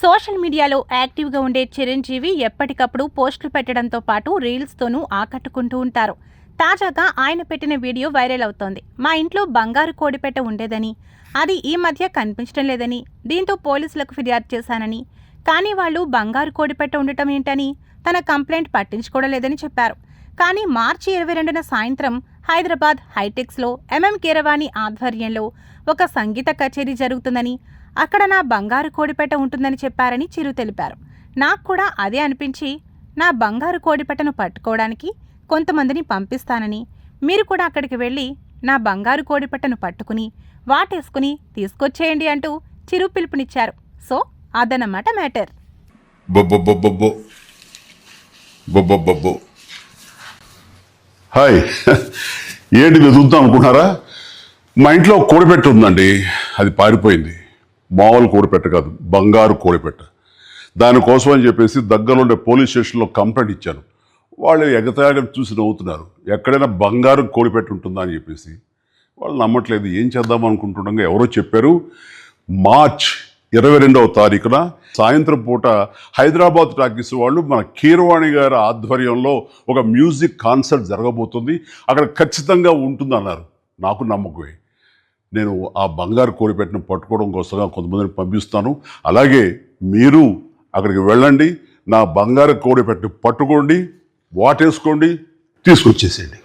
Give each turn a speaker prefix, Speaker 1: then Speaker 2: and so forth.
Speaker 1: Social మీడియాలో యాక్టివ్గా ఉండే చిరంజీవి ఎప్పటికప్పుడు పోస్టులు పెట్టడంతో పాటు రీల్స్తోనూ ఆకట్టుకుంటూ ఉంటారు. తాజాగా ఆయన పెట్టిన వీడియో వైరల్ అవుతోంది. మా ఇంట్లో బంగారు కోడిపెట్ట ఉండేదని, అది ఈ మధ్య కనిపించడం లేదని, దీంతో పోలీసులకు ఫిర్యాదు చేశానని, కానీ వాళ్ళు బంగారు కోడిపెట్ట ఉండటం ఏంటని తన కంప్లైంట్ పట్టించుకోవడం లేదని చెప్పారు. కానీ మార్చి 22న సాయంత్రం హైదరాబాద్ హైటెక్స్లో ఎంఎం కీరవాణి ఆధ్వర్యంలో ఒక సంగీత కచేరీ జరుగుతుందని, అక్కడ నా బంగారు కోడిపెట్ట ఉంటుందని చెప్పారని చిరు తెలిపారు. నాకు కూడా అదే అనిపించి నా బంగారు కోడిపెట్టను పట్టుకోవడానికి కొంతమందిని పంపిస్తానని, మీరు కూడా అక్కడికి వెళ్ళి నా బంగారు కోడిపెట్టను పట్టుకుని వాటేసుకుని తీసుకొచ్చేయండి అంటూ చిరు పిలుపునిచ్చారు. సో అదన్నమాట మ్యాటర్.
Speaker 2: హాయ్, ఏంటి మీరు చూద్దాం అనుకుంటున్నారా? మా ఇంట్లో కోడిపెట్ట ఉందండి, అది పారిపోయింది. మామూలు కోడిపెట్ట కాదు, బంగారు కోడిపెట్ట. దానికోసం అని చెప్పేసి దగ్గరలో ఉండే పోలీస్ స్టేషన్లో కంప్లైంట్ ఇచ్చాను. వాళ్ళు ఎగతాళి చూసి నవ్వుతున్నారు. ఎక్కడైనా బంగారు కోడిపెట్ట ఉంటుందా అని చెప్పేసి. వాళ్ళు నమ్మట్లేదు. ఏం చేద్దాం అనుకుంటుండగా ఎవరో చెప్పారు, మార్చ్ 22వ తారీఖున సాయంత్రం పూట హైదరాబాద్ టాకీస్ వాళ్ళు మన కీరవాణి గారి ఆధ్వర్యంలో ఒక మ్యూజిక్ కాన్సర్ట్ జరగబోతుంది, అక్కడ ఖచ్చితంగా ఉంటుందన్నారు. నాకు నమ్మకమే. నేను ఆ బంగారు కోడిపెట్టను పట్టుకోవడం కోసంగా కొంతమందిని పంపిస్తాను. అలాగే మీరు అక్కడికి వెళ్ళండి, నా బంగారు కోడిపెట్టను పట్టుకోండి, వాటేసుకోండి, తీసుకొచ్చేసేయండి.